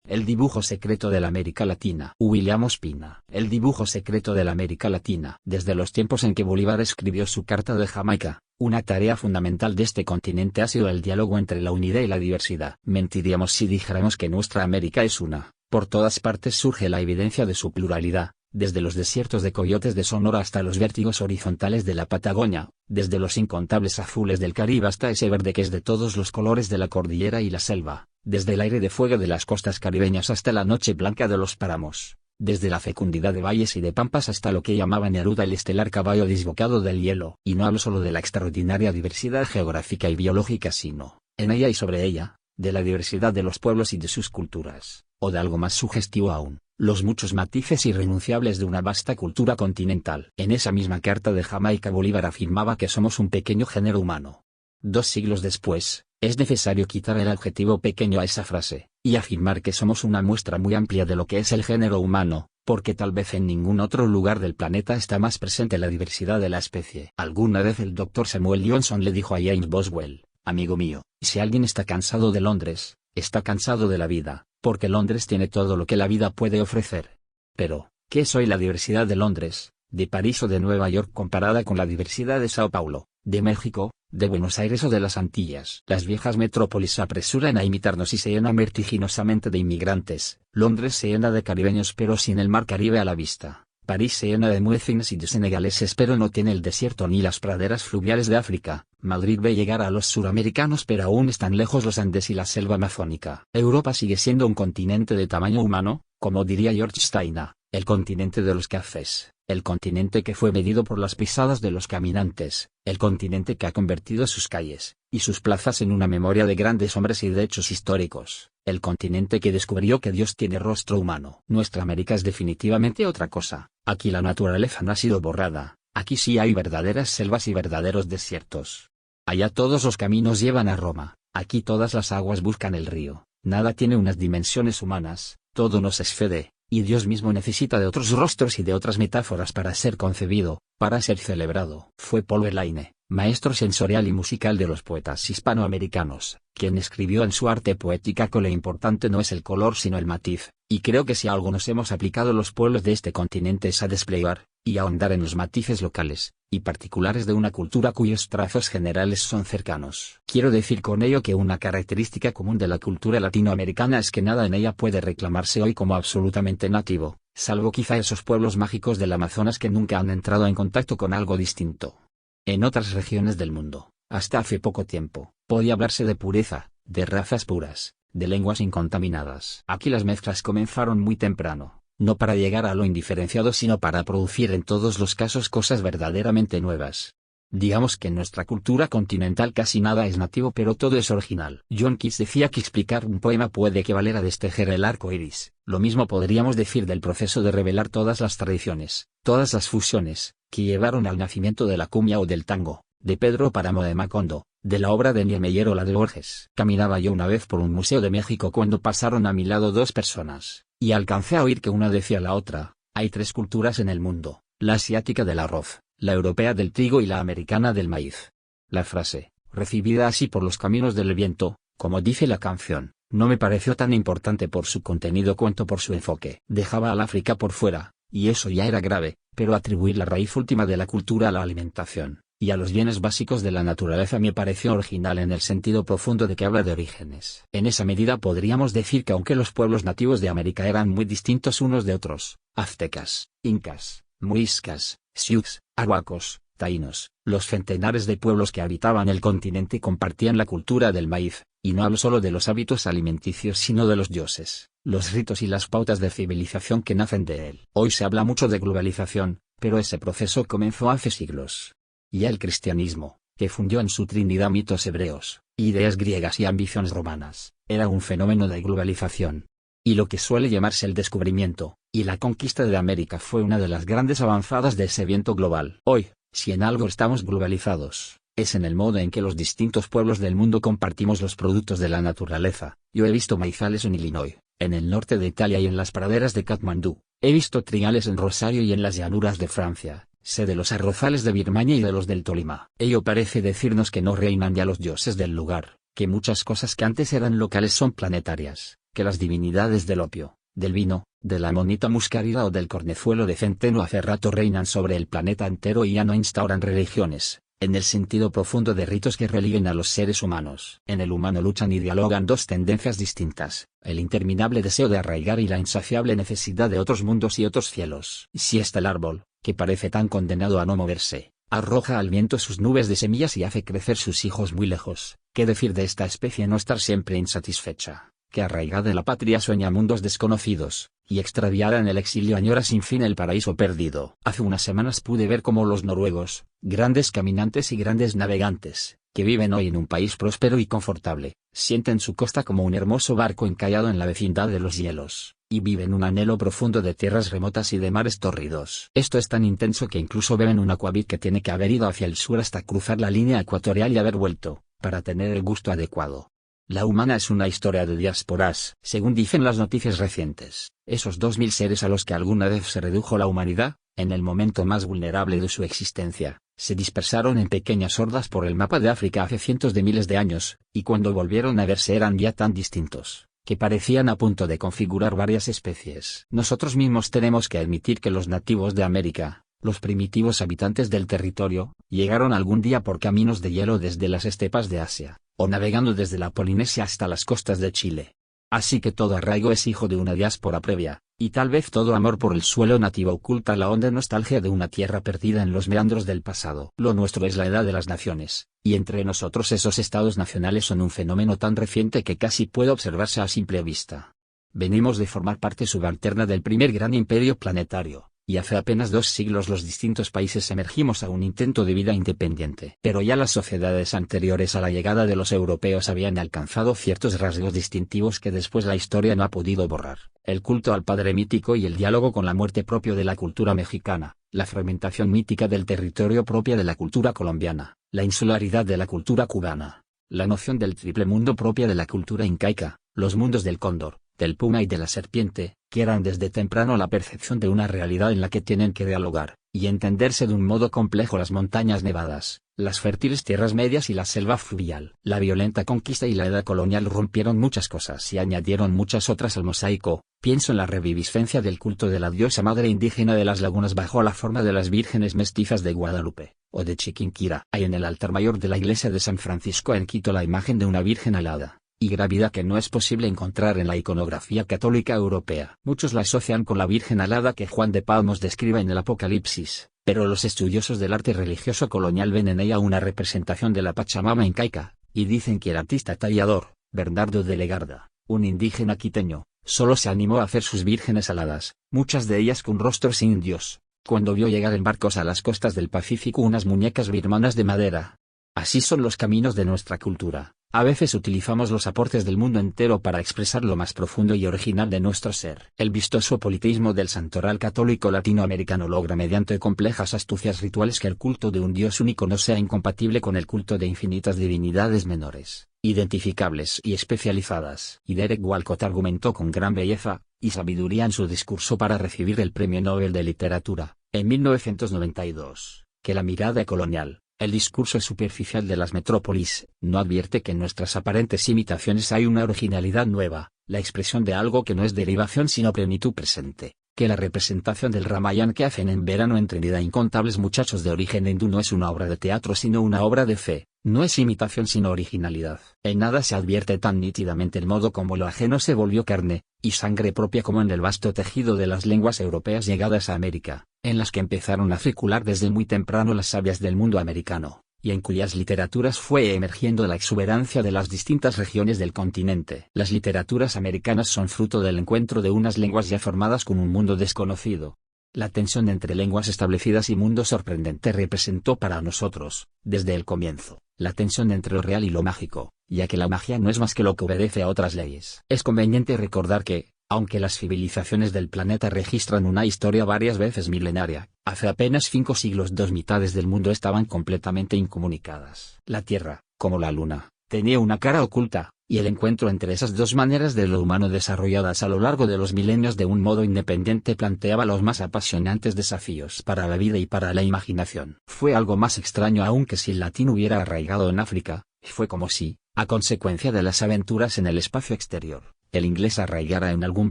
El dibujo secreto de la América Latina. William Ospina. El dibujo secreto de la América Latina. Desde los tiempos en que Bolívar escribió su Carta de Jamaica, una tarea fundamental de este continente ha sido el diálogo entre la unidad y la diversidad. Mentiríamos si dijéramos que nuestra América es una. Por todas partes surge la evidencia de su pluralidad, desde los desiertos de coyotes de Sonora hasta los vértigos horizontales de la Patagonia, desde los incontables azules del Caribe hasta ese verde que es de todos los colores de la cordillera y la selva, desde el aire de fuego de las costas caribeñas hasta la noche blanca de los páramos, desde la fecundidad de valles y de pampas hasta lo que llamaban Neruda el estelar caballo desbocado del hielo. Y no hablo solo de la extraordinaria diversidad geográfica y biológica sino, en ella y sobre ella, de la diversidad de los pueblos y de sus culturas, o de algo más sugestivo aún, los muchos matices irrenunciables de una vasta cultura continental. En esa misma carta de Jamaica Bolívar afirmaba que somos un pequeño género humano. 2 siglos después, es necesario quitar el adjetivo pequeño a esa frase, y afirmar que somos una muestra muy amplia de lo que es el género humano, porque tal vez en ningún otro lugar del planeta está más presente la diversidad de la especie. Alguna vez el Dr. Samuel Johnson le dijo a James Boswell: amigo mío, si alguien está cansado de Londres, está cansado de la vida, porque Londres tiene todo lo que la vida puede ofrecer. Pero, ¿qué es hoy la diversidad de Londres, de París o de Nueva York comparada con la diversidad de Sao Paulo, de México, de Buenos Aires o de las Antillas? Las viejas metrópolis se apresuran a imitarnos y se llenan vertiginosamente de inmigrantes. Londres se llena de caribeños pero sin el mar Caribe a la vista. París se llena de muezzines y de senegaleses pero no tiene el desierto ni las praderas fluviales de África. Madrid ve llegar a los suramericanos pero aún están lejos los Andes y la selva amazónica. Europa sigue siendo un continente de tamaño humano, como diría George Steiner, el continente de los cafés, el continente que fue medido por las pisadas de los caminantes, el continente que ha convertido sus calles y sus plazas en una memoria de grandes hombres y de hechos históricos, el continente que descubrió que Dios tiene rostro humano. Nuestra América es definitivamente otra cosa. Aquí la naturaleza no ha sido borrada, aquí sí hay verdaderas selvas y verdaderos desiertos. Allá todos los caminos llevan a Roma, aquí todas las aguas buscan el río, nada tiene unas dimensiones humanas, todo nos es fede, y Dios mismo necesita de otros rostros y de otras metáforas para ser concebido, para ser celebrado. Fue Paul Verlaine, maestro sensorial y musical de los poetas hispanoamericanos, quien escribió en su arte poética que lo importante no es el color sino el matiz, y creo que si algo nos hemos aplicado los pueblos de este continente es a desplegar, y ahondar en los matices locales, y particulares de una cultura cuyos trazos generales son cercanos. Quiero decir con ello que una característica común de la cultura latinoamericana es que nada en ella puede reclamarse hoy como absolutamente nativo, salvo quizá esos pueblos mágicos del Amazonas que nunca han entrado en contacto con algo distinto. En otras regiones del mundo, hasta hace poco tiempo, podía hablarse de pureza, de razas puras, de lenguas incontaminadas. Aquí las mezclas comenzaron muy temprano, no para llegar a lo indiferenciado sino para producir en todos los casos cosas verdaderamente nuevas. Digamos que en nuestra cultura continental casi nada es nativo pero todo es original. John Keats decía que explicar un poema puede equivaler a destejer el arco iris. Lo mismo podríamos decir del proceso de revelar todas las tradiciones, todas las fusiones, que llevaron al nacimiento de la cumbia o del tango, de Pedro Páramo de Macondo, de la obra de Niemeyer o la de Borges. Caminaba yo una vez por un museo de México cuando pasaron a mi lado 2 personas, y alcancé a oír que una decía a la otra: hay 3 culturas en el mundo, la asiática del arroz, la europea del trigo y la americana del maíz. La frase, recibida así por los caminos del viento, como dice la canción, no me pareció tan importante por su contenido cuanto por su enfoque. Dejaba al África por fuera, y eso ya era grave, pero atribuir la raíz última de la cultura a la alimentación, y a los bienes básicos de la naturaleza me pareció original en el sentido profundo de que habla de orígenes. En esa medida podríamos decir que aunque los pueblos nativos de América eran muy distintos unos de otros, aztecas, incas, muiscas, sioux, arhuacos, taínos, los centenares de pueblos que habitaban el continente compartían la cultura del maíz, y no hablo solo de los hábitos alimenticios sino de los dioses, los ritos y las pautas de civilización que nacen de él. Hoy se habla mucho de globalización, pero ese proceso comenzó hace siglos. Ya el cristianismo, que fundió en su trinidad mitos hebreos, ideas griegas y ambiciones romanas, era un fenómeno de globalización. Y lo que suele llamarse el descubrimiento, y la conquista de América fue una de las grandes avanzadas de ese viento global. Hoy, si en algo estamos globalizados, es en el modo en que los distintos pueblos del mundo compartimos los productos de la naturaleza. Yo he visto maizales en Illinois, en el norte de Italia y en las praderas de Katmandú. He visto trigales en Rosario y en las llanuras de Francia. Sé de los arrozales de Birmania y de los del Tolima. Ello parece decirnos que no reinan ya los dioses del lugar, que muchas cosas que antes eran locales son planetarias, que las divinidades del opio, del vino, de la monita muscarida o del cornezuelo de centeno hace rato reinan sobre el planeta entero y ya no instauran religiones, en el sentido profundo de ritos que religuen a los seres humanos. En el humano luchan y dialogan dos tendencias distintas, el interminable deseo de arraigar y la insaciable necesidad de otros mundos y otros cielos. Si está el árbol, que parece tan condenado a no moverse, arroja al viento sus nubes de semillas y hace crecer sus hijos muy lejos, ¿qué decir de esta especie no estar siempre insatisfecha, que arraigada en la patria sueña mundos desconocidos, y extraviada en el exilio añora sin fin el paraíso perdido? Hace unas semanas pude ver cómo los noruegos, grandes caminantes y grandes navegantes, que viven hoy en un país próspero y confortable, sienten su costa como un hermoso barco encallado en la vecindad de los hielos, y viven un anhelo profundo de tierras remotas y de mares tórridos. Esto es tan intenso que incluso beben un aquavit que tiene que haber ido hacia el sur hasta cruzar la línea ecuatorial y haber vuelto, para tener el gusto adecuado. La humana es una historia de diásporas, según dicen las noticias recientes. Esos 2000 seres a los que alguna vez se redujo la humanidad, en el momento más vulnerable de su existencia, se dispersaron en pequeñas hordas por el mapa de África hace cientos de miles de años, y cuando volvieron a verse eran ya tan distintos, que parecían a punto de configurar varias especies. Nosotros mismos tenemos que admitir que los nativos de América, los primitivos habitantes del territorio, llegaron algún día por caminos de hielo desde las estepas de Asia, o navegando desde la Polinesia hasta las costas de Chile. Así que todo arraigo es hijo de una diáspora previa, y tal vez todo amor por el suelo nativo oculta la honda nostalgia de una tierra perdida en los meandros del pasado. Lo nuestro es la edad de las naciones, y entre nosotros esos estados nacionales son un fenómeno tan reciente que casi puede observarse a simple vista. Venimos de formar parte subalterna del primer gran imperio planetario, y hace apenas 2 siglos los distintos países emergimos a un intento de vida independiente. Pero ya las sociedades anteriores a la llegada de los europeos habían alcanzado ciertos rasgos distintivos que después la historia no ha podido borrar. El culto al padre mítico y el diálogo con la muerte propio de la cultura mexicana, la fragmentación mítica del territorio propia de la cultura colombiana, la insularidad de la cultura cubana, la noción del triple mundo propia de la cultura incaica, los mundos del cóndor, del puma y de la serpiente, que eran desde temprano la percepción de una realidad en la que tienen que dialogar, y entenderse de un modo complejo las montañas nevadas, las fértiles tierras medias y la selva fluvial. La violenta conquista y la edad colonial rompieron muchas cosas y añadieron muchas otras al mosaico. Pienso en la reviviscencia del culto de la diosa madre indígena de las lagunas bajo la forma de las vírgenes mestizas de Guadalupe, o de Chiquinquirá. Hay en el altar mayor de la iglesia de San Francisco en Quito la imagen de una virgen alada y grávida que no es posible encontrar en la iconografía católica europea. Muchos la asocian con la Virgen alada que Juan de Palmos describe en el Apocalipsis, pero los estudiosos del arte religioso colonial ven en ella una representación de la Pachamama incaica, y dicen que el artista tallador, Bernardo de Legarda, un indígena quiteño, solo se animó a hacer sus vírgenes aladas, muchas de ellas con rostros indios, cuando vio llegar en barcos a las costas del Pacífico unas muñecas birmanas de madera. Así son los caminos de nuestra cultura. A veces utilizamos los aportes del mundo entero para expresar lo más profundo y original de nuestro ser. El vistoso politeísmo del santoral católico latinoamericano logra mediante complejas astucias rituales que el culto de un Dios único no sea incompatible con el culto de infinitas divinidades menores, identificables y especializadas. Y Derek Walcott argumentó con gran belleza y sabiduría en su discurso para recibir el Premio Nobel de Literatura, en 1992, que la mirada colonial, el discurso superficial de las metrópolis, no advierte que en nuestras aparentes imitaciones hay una originalidad nueva, la expresión de algo que no es derivación sino plenitud presente, que la representación del Ramayana que hacen en verano en Trinidad incontables muchachos de origen hindú no es una obra de teatro sino una obra de fe, no es imitación sino originalidad. En nada se advierte tan nítidamente el modo como lo ajeno se volvió carne y sangre propia como en el vasto tejido de las lenguas europeas llegadas a América, en las que empezaron a circular desde muy temprano las sabias del mundo americano, y en cuyas literaturas fue emergiendo la exuberancia de las distintas regiones del continente. Las literaturas americanas son fruto del encuentro de unas lenguas ya formadas con un mundo desconocido. La tensión entre lenguas establecidas y mundo sorprendente representó para nosotros, desde el comienzo, la tensión entre lo real y lo mágico, ya que la magia no es más que lo que obedece a otras leyes. Es conveniente recordar que, aunque las civilizaciones del planeta registran una historia varias veces milenaria, hace apenas 5 siglos 2 mitades del mundo estaban completamente incomunicadas. La Tierra, como la Luna, tenía una cara oculta, y el encuentro entre esas dos maneras de lo humano desarrolladas a lo largo de los milenios de un modo independiente planteaba los más apasionantes desafíos para la vida y para la imaginación. Fue algo más extraño aún que si el latín hubiera arraigado en África, fue como si, a consecuencia de las aventuras en el espacio exterior, el inglés arraigara en algún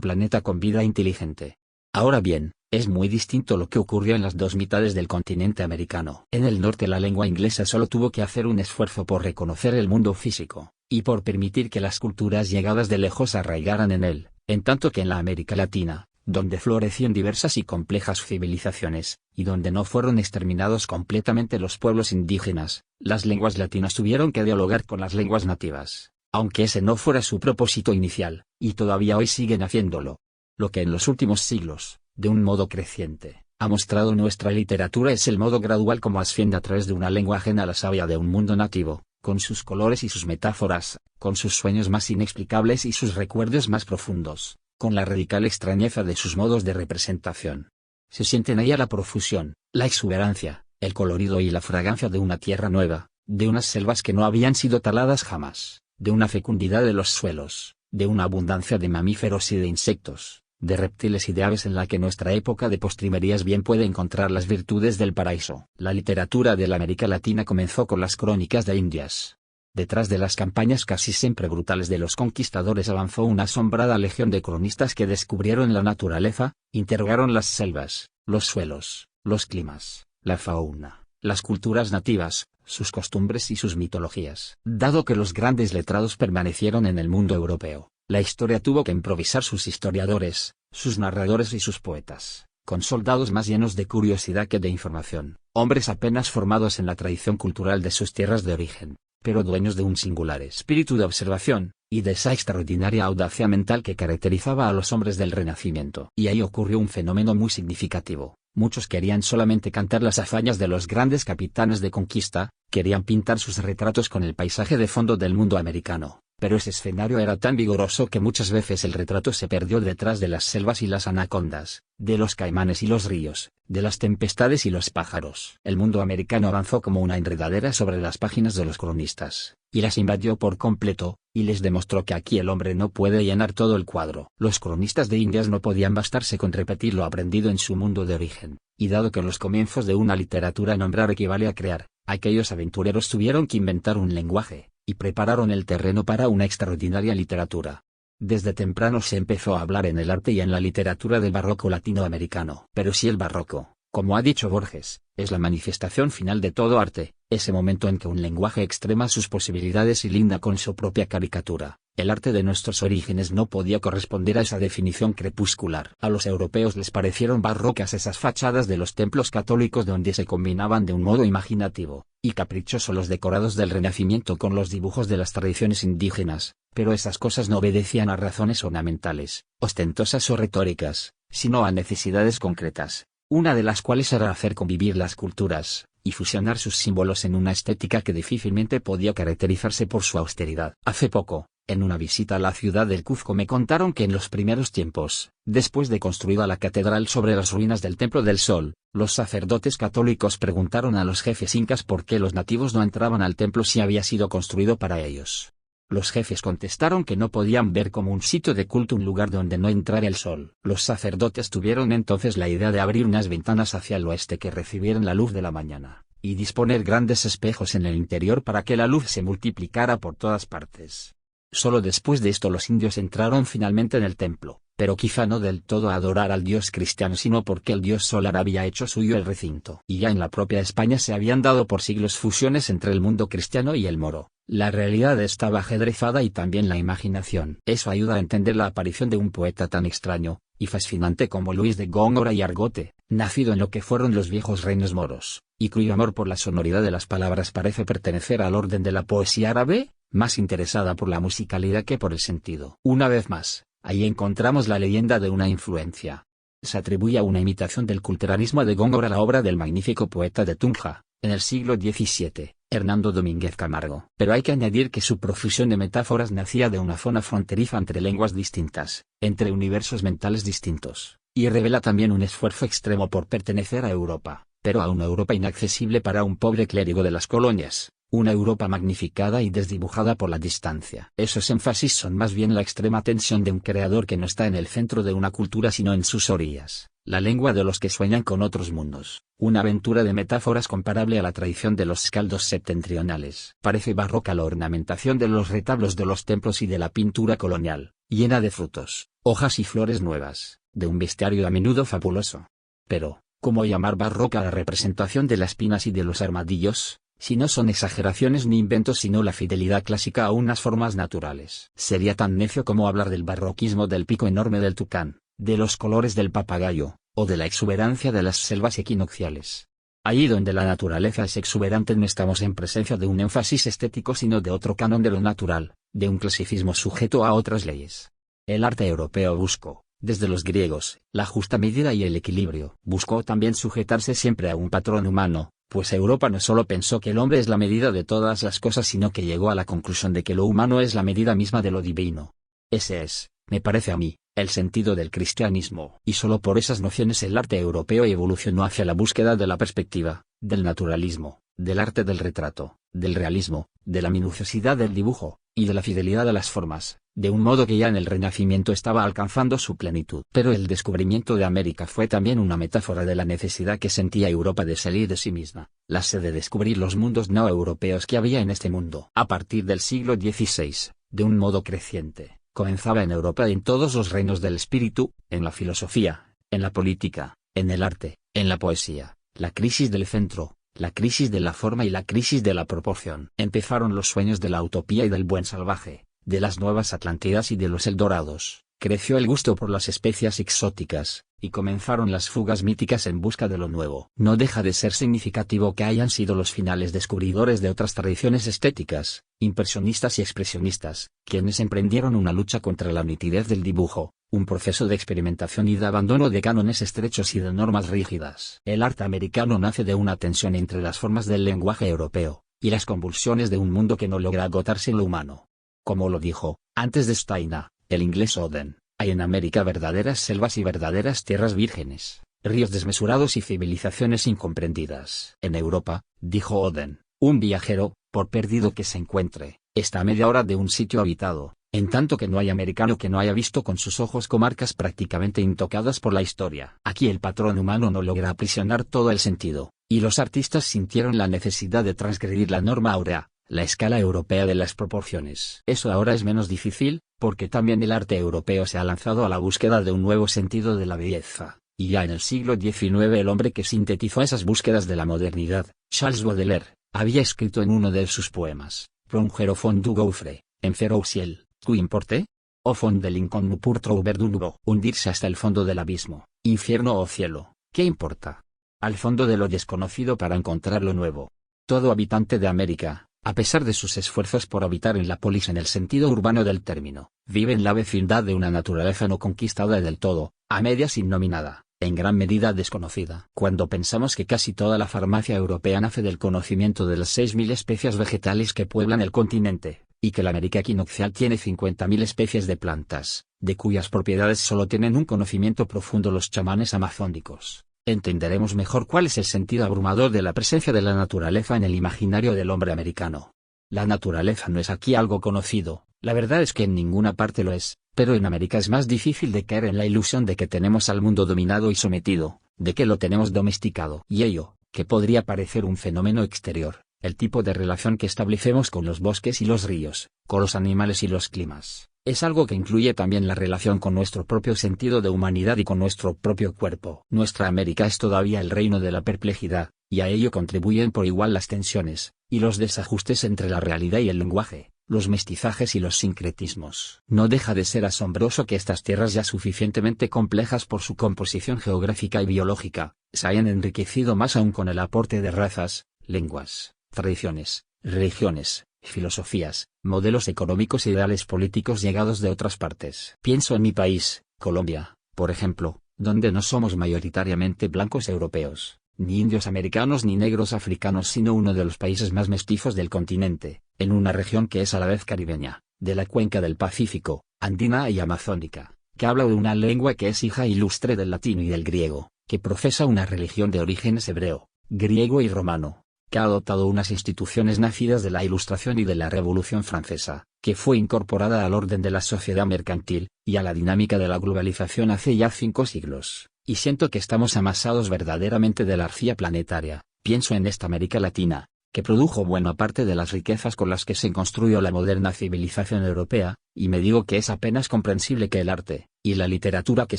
planeta con vida inteligente. Ahora bien, es muy distinto lo que ocurrió en las dos mitades del continente americano. En el norte la lengua inglesa solo tuvo que hacer un esfuerzo por reconocer el mundo físico, y por permitir que las culturas llegadas de lejos arraigaran en él, en tanto que en la América Latina, donde florecían diversas y complejas civilizaciones, y donde no fueron exterminados completamente los pueblos indígenas, las lenguas latinas tuvieron que dialogar con las lenguas nativas, aunque ese no fuera su propósito inicial, y todavía hoy siguen haciéndolo. Lo que en los últimos siglos, de un modo creciente, ha mostrado nuestra literatura es el modo gradual como asciende a través de una lengua ajena a la savia de un mundo nativo, con sus colores y sus metáforas, con sus sueños más inexplicables y sus recuerdos más profundos, con la radical extrañeza de sus modos de representación. Se sienten ahí la profusión, la exuberancia, el colorido y la fragancia de una tierra nueva, de unas selvas que no habían sido taladas jamás, de una fecundidad de los suelos, de una abundancia de mamíferos y de insectos, de reptiles y de aves en la que nuestra época de postrimerías bien puede encontrar las virtudes del paraíso. La literatura de la América Latina comenzó con las crónicas de Indias. Detrás de las campañas casi siempre brutales de los conquistadores avanzó una asombrada legión de cronistas que descubrieron la naturaleza, interrogaron las selvas, los suelos, los climas, la fauna, las culturas nativas, sus costumbres y sus mitologías. Dado que los grandes letrados permanecieron en el mundo europeo, la historia tuvo que improvisar sus historiadores, sus narradores y sus poetas, con soldados más llenos de curiosidad que de información, hombres apenas formados en la tradición cultural de sus tierras de origen, pero dueños de un singular espíritu de observación, y de esa extraordinaria audacia mental que caracterizaba a los hombres del Renacimiento. Y ahí ocurrió un fenómeno muy significativo. Muchos querían solamente cantar las hazañas de los grandes capitanes de conquista, querían pintar sus retratos con el paisaje de fondo del mundo americano, pero ese escenario era tan vigoroso que muchas veces el retrato se perdió detrás de las selvas y las anacondas, de los caimanes y los ríos, de las tempestades y los pájaros. El mundo americano avanzó como una enredadera sobre las páginas de los cronistas, y las invadió por completo, y les demostró que aquí el hombre no puede llenar todo el cuadro. Los cronistas de Indias no podían bastarse con repetir lo aprendido en su mundo de origen, y dado que en los comienzos de una literatura nombrar equivale a crear, aquellos aventureros tuvieron que inventar un lenguaje, y prepararon el terreno para una extraordinaria literatura. Desde temprano se empezó a hablar en el arte y en la literatura del barroco latinoamericano. Pero si el barroco, como ha dicho Borges, es la manifestación final de todo arte, ese momento en que un lenguaje extrema sus posibilidades y linda con su propia caricatura, el arte de nuestros orígenes no podía corresponder a esa definición crepuscular. A los europeos les parecieron barrocas esas fachadas de los templos católicos donde se combinaban de un modo imaginativo y caprichoso los decorados del Renacimiento con los dibujos de las tradiciones indígenas, pero esas cosas no obedecían a razones ornamentales, ostentosas o retóricas, sino a necesidades concretas, una de las cuales era hacer convivir las culturas, y fusionar sus símbolos en una estética que difícilmente podía caracterizarse por su austeridad. Hace poco, en una visita a la ciudad del Cuzco me contaron que en los primeros tiempos, después de construida la catedral sobre las ruinas del Templo del Sol, los sacerdotes católicos preguntaron a los jefes incas por qué los nativos no entraban al templo si había sido construido para ellos. Los jefes contestaron que no podían ver como un sitio de culto un lugar donde no entrara el sol. Los sacerdotes tuvieron entonces la idea de abrir unas ventanas hacia el oeste que recibieran la luz de la mañana, y disponer grandes espejos en el interior para que la luz se multiplicara por todas partes. Solo después de esto los indios entraron finalmente en el templo, pero quizá no del todo a adorar al dios cristiano sino porque el dios solar había hecho suyo el recinto. Y ya en la propia España se habían dado por siglos fusiones entre el mundo cristiano y el moro. La realidad estaba ajedrezada y también la imaginación. Eso ayuda a entender la aparición de un poeta tan extraño y fascinante como Luis de Góngora y Argote, nacido en lo que fueron los viejos reinos moros, y cuyo amor por la sonoridad de las palabras parece pertenecer al orden de la poesía árabe, más interesada por la musicalidad que por el sentido. Una vez más, ahí encontramos la leyenda de una influencia. Se atribuye a una imitación del culteranismo de Góngora la obra del magnífico poeta de Tunja, en el siglo XVII, Hernando Domínguez Camargo. Pero hay que añadir que su profusión de metáforas nacía de una zona fronteriza entre lenguas distintas, entre universos mentales distintos, y revela también un esfuerzo extremo por pertenecer a Europa, pero a una Europa inaccesible para un pobre clérigo de las colonias, una Europa magnificada y desdibujada por la distancia. Esos énfasis son más bien la extrema tensión de un creador que no está en el centro de una cultura sino en sus orillas, la lengua de los que sueñan con otros mundos, una aventura de metáforas comparable a la tradición de los scaldos septentrionales. Parece barroca la ornamentación de los retablos de los templos y de la pintura colonial, llena de frutos, hojas y flores nuevas, de un bestiario a menudo fabuloso. Pero, ¿cómo llamar barroca a la representación de las pinas y de los armadillos, si no son exageraciones ni inventos sino la fidelidad clásica a unas formas naturales? Sería tan necio como hablar del barroquismo del pico enorme del tucán, de los colores del papagayo, o de la exuberancia de las selvas equinocciales. Allí donde la naturaleza es exuberante no estamos en presencia de un énfasis estético sino de otro canon de lo natural, de un clasicismo sujeto a otras leyes. El arte europeo buscó, desde los griegos, la justa medida y el equilibrio. Buscó también sujetarse siempre a un patrón humano, pues Europa no solo pensó que el hombre es la medida de todas las cosas sino que llegó a la conclusión de que lo humano es la medida misma de lo divino. Ese es, me parece a mí, el sentido del cristianismo. Y solo por esas nociones el arte europeo evolucionó hacia la búsqueda de la perspectiva, del naturalismo, del arte del retrato, del realismo, de la minuciosidad del dibujo, y de la fidelidad a las formas, de un modo que ya en el Renacimiento estaba alcanzando su plenitud. Pero el descubrimiento de América fue también una metáfora de la necesidad que sentía Europa de salir de sí misma, la sed de descubrir los mundos no europeos que había en este mundo. A partir del siglo XVI, de un modo creciente, comenzaba en Europa y en todos los reinos del espíritu, en la filosofía, en la política, en el arte, en la poesía, la crisis del centro, la crisis de la forma y la crisis de la proporción. Empezaron los sueños de la utopía y del buen salvaje, de las nuevas Atlantidas y de los Eldorados, creció el gusto por las especias exóticas, y comenzaron las fugas míticas en busca de lo nuevo. No deja de ser significativo que hayan sido los finales descubridores de otras tradiciones estéticas, impresionistas y expresionistas, quienes emprendieron una lucha contra la nitidez del dibujo, un proceso de experimentación y de abandono de cánones estrechos y de normas rígidas. El arte americano nace de una tensión entre las formas del lenguaje europeo, y las convulsiones de un mundo que no logra agotarse en lo humano. Como lo dijo, antes de Steiner, el inglés Oden, hay en América verdaderas selvas y verdaderas tierras vírgenes, ríos desmesurados y civilizaciones incomprendidas. En Europa, dijo Oden, un viajero, por perdido que se encuentre, está a media hora de un sitio habitado, en tanto que no hay americano que no haya visto con sus ojos comarcas prácticamente intocadas por la historia. Aquí el patrón humano no logra aprisionar todo el sentido, y los artistas sintieron la necesidad de transgredir la norma áurea, la escala europea de las proporciones. Eso ahora es menos difícil, porque también el arte europeo se ha lanzado a la búsqueda de un nuevo sentido de la belleza, y ya en el siglo XIX el hombre que sintetizó esas búsquedas de la modernidad, Charles Baudelaire, había escrito en uno de sus poemas, Plonger au fond du gouffre, enfer au ciel, ¿qué importe? Au fond de l'inconnu pour trouver du nouveau. Hundirse hasta el fondo del abismo, infierno o cielo, ¿qué importa? Al fondo de lo desconocido para encontrar lo nuevo. Todo habitante de América, a pesar de sus esfuerzos por habitar en la polis en el sentido urbano del término, vive en la vecindad de una naturaleza no conquistada del todo, a medias innominada, en gran medida desconocida. Cuando pensamos que casi toda la farmacia europea nace del conocimiento de las 6.000 especies vegetales que pueblan el continente, y que la América equinoccial tiene 50.000 especies de plantas, de cuyas propiedades solo tienen un conocimiento profundo los chamanes amazónicos, entenderemos mejor cuál es el sentido abrumador de la presencia de la naturaleza en el imaginario del hombre americano. La naturaleza no es aquí algo conocido, la verdad es que en ninguna parte lo es, pero en América es más difícil de caer en la ilusión de que tenemos al mundo dominado y sometido, de que lo tenemos domesticado. Y ello, que podría parecer un fenómeno exterior, el tipo de relación que establecemos con los bosques y los ríos, con los animales y los climas, es algo que incluye también la relación con nuestro propio sentido de humanidad y con nuestro propio cuerpo. Nuestra América es todavía el reino de la perplejidad, y a ello contribuyen por igual las tensiones, y los desajustes entre la realidad y el lenguaje, los mestizajes y los sincretismos. No deja de ser asombroso que estas tierras ya suficientemente complejas por su composición geográfica y biológica, se hayan enriquecido más aún con el aporte de razas, lenguas, tradiciones, religiones, filosofías, modelos económicos e ideales políticos llegados de otras partes. Pienso en mi país, Colombia, por ejemplo, donde no somos mayoritariamente blancos europeos, ni indios americanos ni negros africanos, sino uno de los países más mestizos del continente, en una región que es a la vez caribeña, de la cuenca del Pacífico, andina y amazónica, que habla de una lengua que es hija ilustre del latín y del griego, que profesa una religión de orígenes hebreo, griego y romano, que ha adoptado unas instituciones nacidas de la Ilustración y de la Revolución Francesa, que fue incorporada al orden de la sociedad mercantil, y a la dinámica de la globalización hace ya 5 siglos, y siento que estamos amasados verdaderamente de la arcilla planetaria. Pienso en esta América Latina, que produjo buena parte de las riquezas con las que se construyó la moderna civilización europea, y me digo que es apenas comprensible que el arte, y la literatura que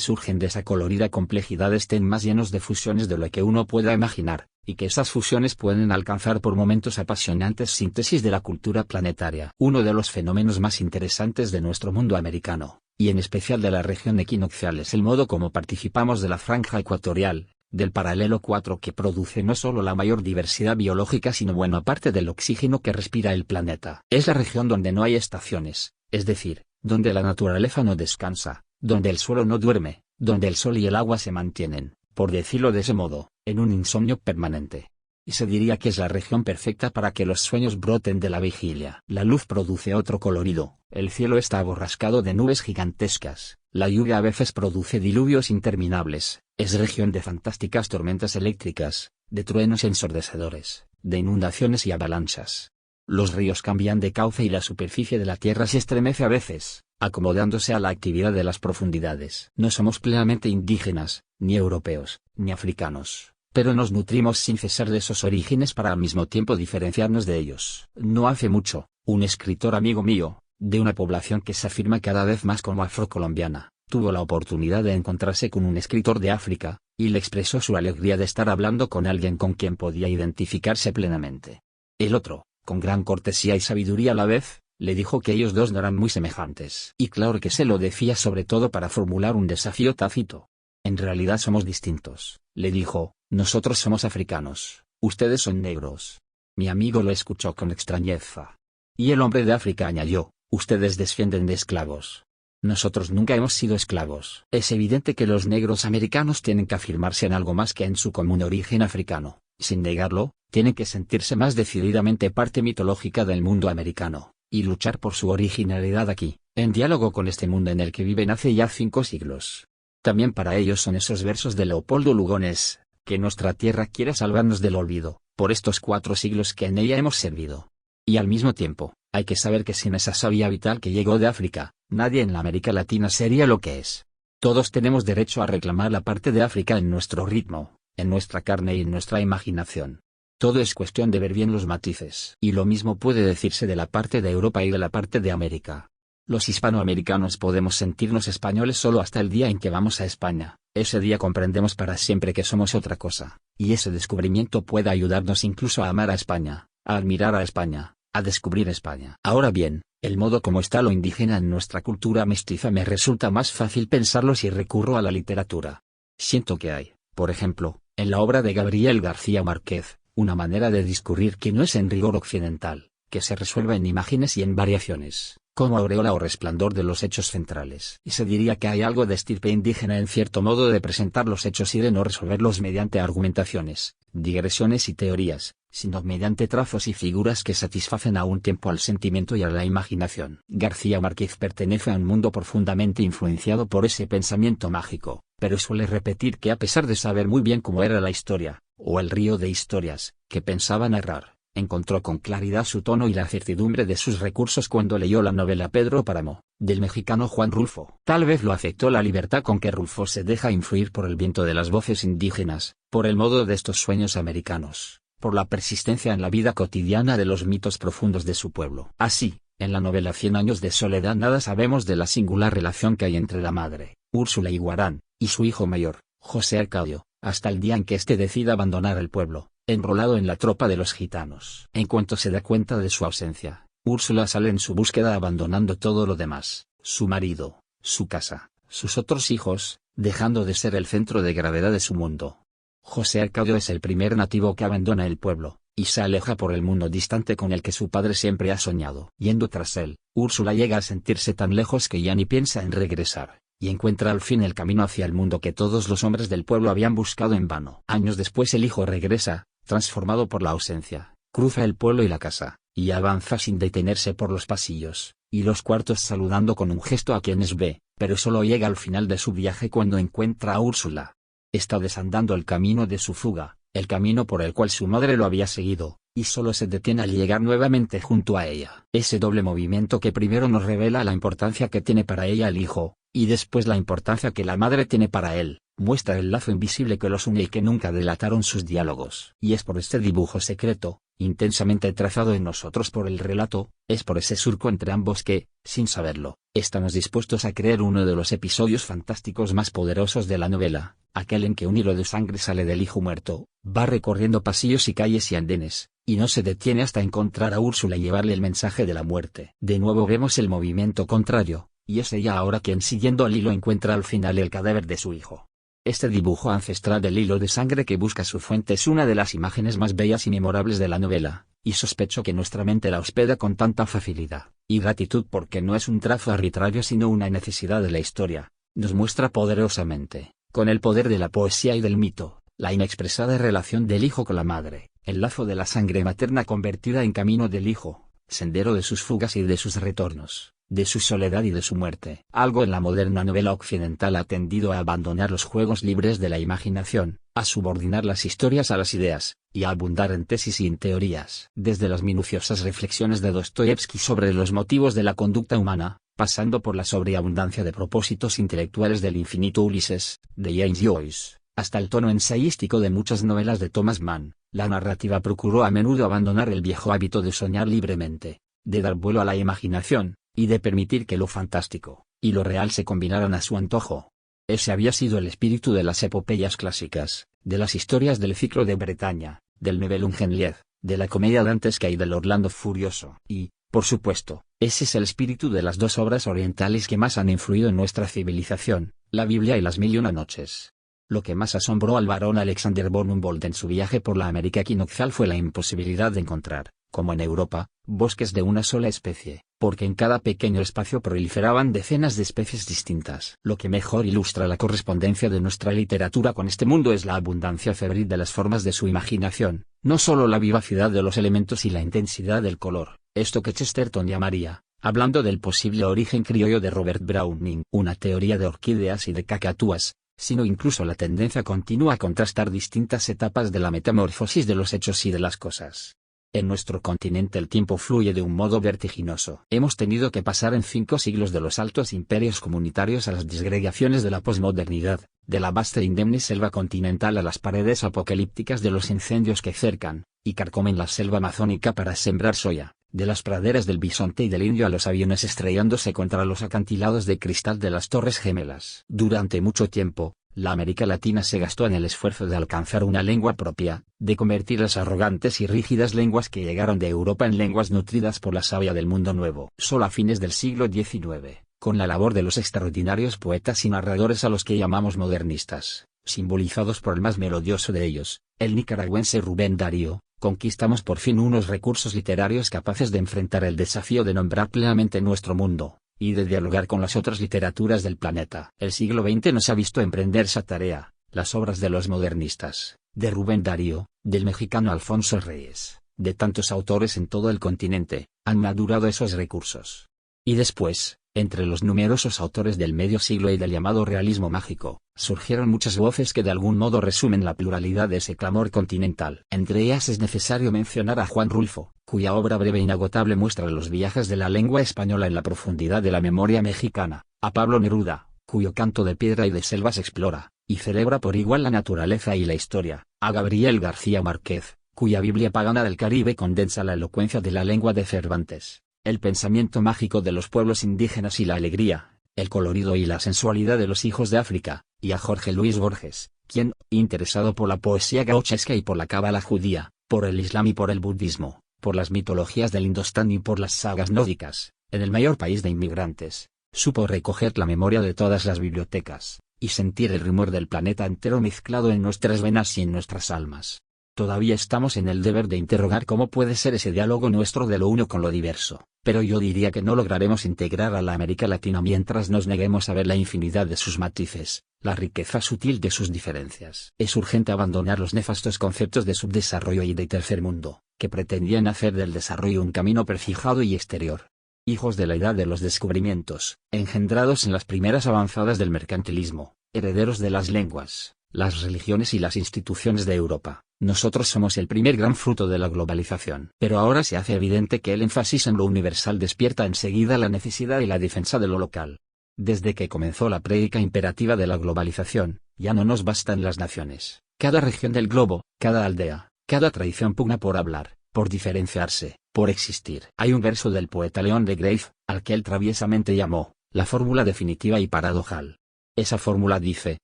surgen de esa colorida complejidad estén más llenos de fusiones de lo que uno pueda imaginar, y que esas fusiones pueden alcanzar por momentos apasionantes síntesis de la cultura planetaria. Uno de los fenómenos más interesantes de nuestro mundo americano, y en especial de la región equinoccial, es el modo como participamos de la franja ecuatorial, del paralelo 4, que produce no solo la mayor diversidad biológica sino buena parte del oxígeno que respira el planeta. Es la región donde no hay estaciones, es decir, donde la naturaleza no descansa, donde el suelo no duerme, donde el sol y el agua se mantienen, por decirlo de ese modo, en un insomnio permanente. Y se diría que es la región perfecta para que los sueños broten de la vigilia. La luz produce otro colorido, el cielo está aborrascado de nubes gigantescas, la lluvia a veces produce diluvios interminables, es región de fantásticas tormentas eléctricas, de truenos ensordecedores, de inundaciones y avalanchas. Los ríos cambian de cauce y la superficie de la tierra se estremece a veces, acomodándose a la actividad de las profundidades. No somos plenamente indígenas, ni europeos, ni africanos, pero nos nutrimos sin cesar de esos orígenes para al mismo tiempo diferenciarnos de ellos. No hace mucho, un escritor amigo mío, de una población que se afirma cada vez más como afrocolombiana, tuvo la oportunidad de encontrarse con un escritor de África, y le expresó su alegría de estar hablando con alguien con quien podía identificarse plenamente. El otro, con gran cortesía y sabiduría a la vez, le dijo que ellos dos no eran muy semejantes. Y claro que se lo decía sobre todo para formular un desafío tácito. En realidad somos distintos, le dijo, nosotros somos africanos, ustedes son negros. Mi amigo lo escuchó con extrañeza. Y el hombre de África añadió, ustedes descienden de esclavos. Nosotros nunca hemos sido esclavos. Es evidente que los negros americanos tienen que afirmarse en algo más que en su común origen africano. Sin negarlo, tienen que sentirse más decididamente parte mitológica del mundo americano, y luchar por su originalidad aquí, en diálogo con este mundo en el que viven hace ya 5 siglos. También para ellos son esos versos de Leopoldo Lugones, que nuestra tierra quiere salvarnos del olvido, por estos 4 siglos que en ella hemos servido. Y al mismo tiempo, hay que saber que sin esa savia vital que llegó de África, nadie en la América Latina sería lo que es. Todos tenemos derecho a reclamar la parte de África en nuestro ritmo, en nuestra carne y en nuestra imaginación. Todo es cuestión de ver bien los matices. Y lo mismo puede decirse de la parte de Europa y de la parte de América. Los hispanoamericanos podemos sentirnos españoles solo hasta el día en que vamos a España. Ese día comprendemos para siempre que somos otra cosa, y ese descubrimiento puede ayudarnos incluso a amar a España, a admirar a España, a descubrir España. Ahora bien, el modo como está lo indígena en nuestra cultura mestiza me resulta más fácil pensarlo si recurro a la literatura. Siento que hay, por ejemplo, en la obra de Gabriel García Márquez, una manera de discurrir que no es en rigor occidental, que se resuelve en imágenes y en variaciones, como aureola o resplandor de los hechos centrales. Y se diría que hay algo de estirpe indígena en cierto modo de presentar los hechos y de no resolverlos mediante argumentaciones, digresiones y teorías, sino mediante trazos y figuras que satisfacen a un tiempo al sentimiento y a la imaginación. García Márquez pertenece a un mundo profundamente influenciado por ese pensamiento mágico, pero suele repetir que a pesar de saber muy bien cómo era la historia, o el río de historias, que pensaba narrar, encontró con claridad su tono y la certidumbre de sus recursos cuando leyó la novela Pedro Páramo, del mexicano Juan Rulfo. Tal vez lo afectó la libertad con que Rulfo se deja influir por el viento de las voces indígenas, por el modo de estos sueños americanos, por la persistencia en la vida cotidiana de los mitos profundos de su pueblo. Así, en la novela 100 años de soledad nada sabemos de la singular relación que hay entre la madre, Úrsula Iguarán, y su hijo mayor, José Arcadio, hasta el día en que éste decida abandonar el pueblo, enrolado en la tropa de los gitanos. En cuanto se da cuenta de su ausencia, Úrsula sale en su búsqueda abandonando todo lo demás, su marido, su casa, sus otros hijos, dejando de ser el centro de gravedad de su mundo. José Arcadio es el primer nativo que abandona el pueblo, y se aleja por el mundo distante con el que su padre siempre ha soñado. Yendo tras él, Úrsula llega a sentirse tan lejos que ya ni piensa en regresar, y encuentra al fin el camino hacia el mundo que todos los hombres del pueblo habían buscado en vano. Años después el hijo regresa, transformado por la ausencia, cruza el pueblo y la casa, y avanza sin detenerse por los pasillos y los cuartos saludando con un gesto a quienes ve, pero solo llega al final de su viaje cuando encuentra a Úrsula. Está desandando el camino de su fuga, el camino por el cual su madre lo había seguido, y solo se detiene al llegar nuevamente junto a ella. Ese doble movimiento que primero nos revela la importancia que tiene para ella el hijo, y después la importancia que la madre tiene para él, muestra el lazo invisible que los une y que nunca delataron sus diálogos. Y es por este dibujo secreto, intensamente trazado en nosotros por el relato, es por ese surco entre ambos que, sin saberlo, estamos dispuestos a creer uno de los episodios fantásticos más poderosos de la novela, aquel en que un hilo de sangre sale del hijo muerto, va recorriendo pasillos y calles y andenes, y no se detiene hasta encontrar a Úrsula y llevarle el mensaje de la muerte. De nuevo vemos el movimiento contrario, y es ella ahora quien siguiendo el hilo encuentra al final el cadáver de su hijo. Este dibujo ancestral del hilo de sangre que busca su fuente es una de las imágenes más bellas y memorables de la novela, y sospecho que nuestra mente la hospeda con tanta facilidad y gratitud porque no es un trazo arbitrario sino una necesidad de la historia. Nos muestra poderosamente, con el poder de la poesía y del mito, la inexpresada relación del hijo con la madre, el lazo de la sangre materna convertida en camino del hijo, sendero de sus fugas y de sus retornos, de su soledad y de su muerte. Algo en la moderna novela occidental ha tendido a abandonar los juegos libres de la imaginación, a subordinar las historias a las ideas, y a abundar en tesis y en teorías. Desde las minuciosas reflexiones de Dostoyevsky sobre los motivos de la conducta humana, pasando por la sobreabundancia de propósitos intelectuales del infinito Ulises, de James Joyce, hasta el tono ensayístico de muchas novelas de Thomas Mann, la narrativa procuró a menudo abandonar el viejo hábito de soñar libremente, de dar vuelo a la imaginación, y de permitir que lo fantástico y lo real se combinaran a su antojo. Ese había sido el espíritu de las epopeyas clásicas, de las historias del ciclo de Bretaña, del Nibelungen, de la comedia dantesca y del Orlando Furioso. Y, por supuesto, ese es el espíritu de las dos obras orientales que más han influido en nuestra civilización, la Biblia y las Mil y una noches. Lo que más asombró al barón Alexander von Humboldt en su viaje por la América equinoccial fue la imposibilidad de encontrar, como en Europa, bosques de una sola especie, porque en cada pequeño espacio proliferaban decenas de especies distintas. Lo que mejor ilustra la correspondencia de nuestra literatura con este mundo es la abundancia febril de las formas de su imaginación, no solo la vivacidad de los elementos y la intensidad del color, esto que Chesterton llamaría, hablando del posible origen criollo de Robert Browning, una teoría de orquídeas y de cacatúas, sino incluso la tendencia continua a contrastar distintas etapas de la metamorfosis de los hechos y de las cosas. En nuestro continente el tiempo fluye de un modo vertiginoso. Hemos tenido que pasar en 5 siglos de los altos imperios comunitarios a las disgregaciones de la posmodernidad, de la vasta e indemne selva continental a las paredes apocalípticas de los incendios que cercan y carcomen la selva amazónica para sembrar soya, de las praderas del bisonte y del indio a los aviones estrellándose contra los acantilados de cristal de las Torres Gemelas. Durante mucho tiempo, la América Latina se gastó en el esfuerzo de alcanzar una lengua propia, de convertir las arrogantes y rígidas lenguas que llegaron de Europa en lenguas nutridas por la savia del mundo nuevo. Solo a fines del siglo XIX, con la labor de los extraordinarios poetas y narradores a los que llamamos modernistas, simbolizados por el más melodioso de ellos, el nicaragüense Rubén Darío, conquistamos por fin unos recursos literarios capaces de enfrentar el desafío de nombrar plenamente nuestro mundo, y de dialogar con las otras literaturas del planeta. El siglo XX nos ha visto emprender esa tarea, las obras de los modernistas, de Rubén Darío, del mexicano Alfonso Reyes, de tantos autores en todo el continente, han madurado esos recursos. Y después, entre los numerosos autores del medio siglo y del llamado realismo mágico, surgieron muchas voces que de algún modo resumen la pluralidad de ese clamor continental. Entre ellas es necesario mencionar a Juan Rulfo, cuya obra breve e inagotable muestra los viajes de la lengua española en la profundidad de la memoria mexicana, a Pablo Neruda, cuyo canto de piedra y de selvas explora, y celebra por igual la naturaleza y la historia, a Gabriel García Márquez, cuya Biblia pagana del Caribe condensa la elocuencia de la lengua de Cervantes, el pensamiento mágico de los pueblos indígenas y la alegría, el colorido y la sensualidad de los hijos de África, y a Jorge Luis Borges, quien, interesado por la poesía gauchesca y por la cábala judía, por el islam y por el budismo, por las mitologías del Indostán y por las sagas nórdicas, en el mayor país de inmigrantes, supo recoger la memoria de todas las bibliotecas, y sentir el rumor del planeta entero mezclado en nuestras venas y en nuestras almas. Todavía estamos en el deber de interrogar cómo puede ser ese diálogo nuestro de lo uno con lo diverso, pero yo diría que no lograremos integrar a la América Latina mientras nos neguemos a ver la infinidad de sus matices, la riqueza sutil de sus diferencias. Es urgente abandonar los nefastos conceptos de subdesarrollo y de tercer mundo, que pretendían hacer del desarrollo un camino prefijado y exterior. Hijos de la edad de los descubrimientos, engendrados en las primeras avanzadas del mercantilismo, herederos de las lenguas, las religiones y las instituciones de Europa, Nosotros somos el primer gran fruto de la globalización. Pero ahora se hace evidente que el énfasis en lo universal despierta enseguida la necesidad y la defensa de lo local. Desde que comenzó la prédica imperativa de la globalización, ya no nos bastan las naciones. Cada región del globo, cada aldea, cada tradición pugna por hablar, por diferenciarse, por existir. Hay un verso del poeta León de Grave, al que él traviesamente llamó la fórmula definitiva y paradojal. Esa fórmula dice: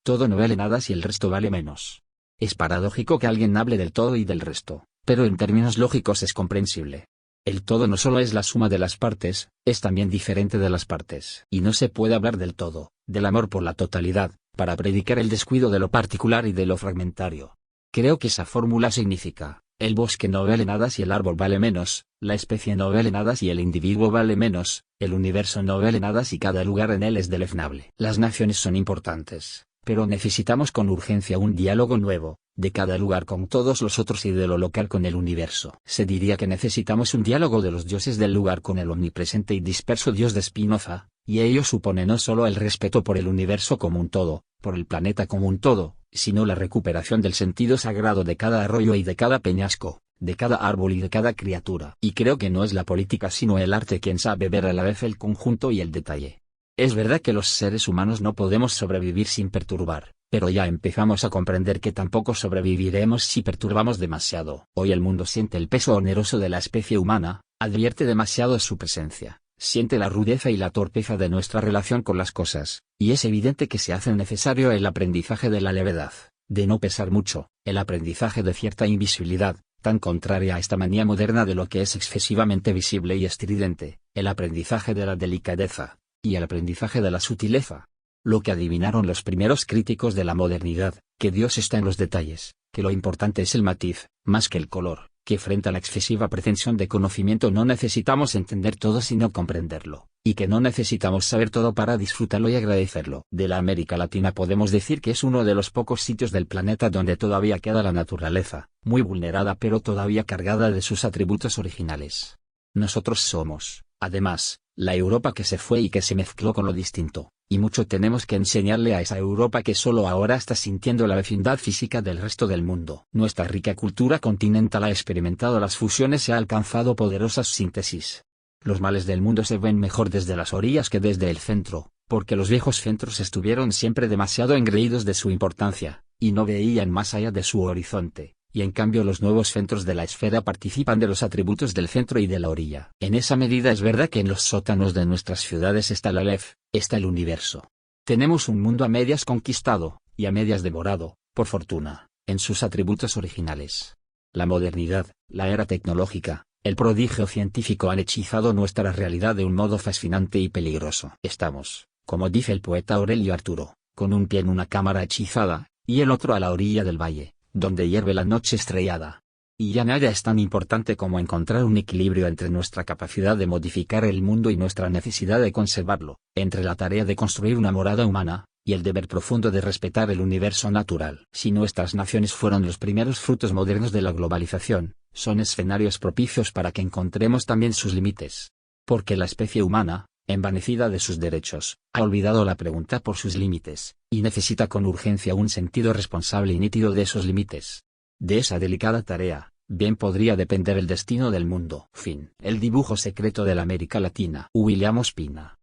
todo no vale nada si el resto vale menos. Es paradójico que alguien hable del todo y del resto, pero en términos lógicos es comprensible. El todo no solo es la suma de las partes, es también diferente de las partes. Y no se puede hablar del todo, del amor por la totalidad, para predicar el descuido de lo particular y de lo fragmentario. Creo que esa fórmula significa: el bosque no vale nada si el árbol vale menos, la especie no vale nada si el individuo vale menos, el universo no vale nada si cada lugar en él es deleznable. Las naciones son importantes, pero necesitamos con urgencia un diálogo nuevo, de cada lugar con todos los otros y de lo local con el universo. Se diría que necesitamos un diálogo de los dioses del lugar con el omnipresente y disperso Dios de Spinoza, y ello supone no solo el respeto por el universo como un todo, por el planeta como un todo, sino la recuperación del sentido sagrado de cada arroyo y de cada peñasco, de cada árbol y de cada criatura. Y creo que no es la política sino el arte quien sabe ver a la vez el conjunto y el detalle. Es verdad que los seres humanos no podemos sobrevivir sin perturbar, pero ya empezamos a comprender que tampoco sobreviviremos si perturbamos demasiado. Hoy el mundo siente el peso oneroso de la especie humana, advierte demasiado su presencia, siente la rudeza y la torpeza de nuestra relación con las cosas, y es evidente que se hace necesario el aprendizaje de la levedad, de no pesar mucho, el aprendizaje de cierta invisibilidad, tan contraria a esta manía moderna de lo que es excesivamente visible y estridente, el aprendizaje de la delicadeza, y el aprendizaje de la sutileza. Lo que adivinaron los primeros críticos de la modernidad, que Dios está en los detalles, que lo importante es el matiz, más que el color, que frente a la excesiva pretensión de conocimiento no necesitamos entender todo sino comprenderlo, y que no necesitamos saber todo para disfrutarlo y agradecerlo. De la América Latina podemos decir que es uno de los pocos sitios del planeta donde todavía queda la naturaleza, muy vulnerada pero todavía cargada de sus atributos originales. Nosotros somos, además, la Europa que se fue y que se mezcló con lo distinto, y mucho tenemos que enseñarle a esa Europa que solo ahora está sintiendo la vecindad física del resto del mundo. Nuestra rica cultura continental ha experimentado las fusiones y ha alcanzado poderosas síntesis. Los males del mundo se ven mejor desde las orillas que desde el centro, porque los viejos centros estuvieron siempre demasiado engreídos de su importancia, y no veían más allá de su horizonte. Y en cambio los nuevos centros de la esfera participan de los atributos del centro y de la orilla. En esa medida es verdad que en los sótanos de nuestras ciudades está la Aleph, está el universo. Tenemos un mundo a medias conquistado, y a medias devorado, por fortuna, en sus atributos originales. La modernidad, la era tecnológica, el prodigio científico han hechizado nuestra realidad de un modo fascinante y peligroso. Estamos, como dice el poeta Aurelio Arturo, con un pie en una cámara hechizada, y el otro a la orilla del valle, donde hierve la noche estrellada. Y ya nada es tan importante como encontrar un equilibrio entre nuestra capacidad de modificar el mundo y nuestra necesidad de conservarlo, entre la tarea de construir una morada humana, y el deber profundo de respetar el universo natural. Si nuestras naciones fueron los primeros frutos modernos de la globalización, son escenarios propicios para que encontremos también sus límites. Porque la especie humana, envanecida de sus derechos, ha olvidado la pregunta por sus límites, y necesita con urgencia un sentido responsable y nítido de esos límites. De esa delicada tarea, bien podría depender el destino del mundo. Fin. El dibujo secreto de la América Latina. William Ospina.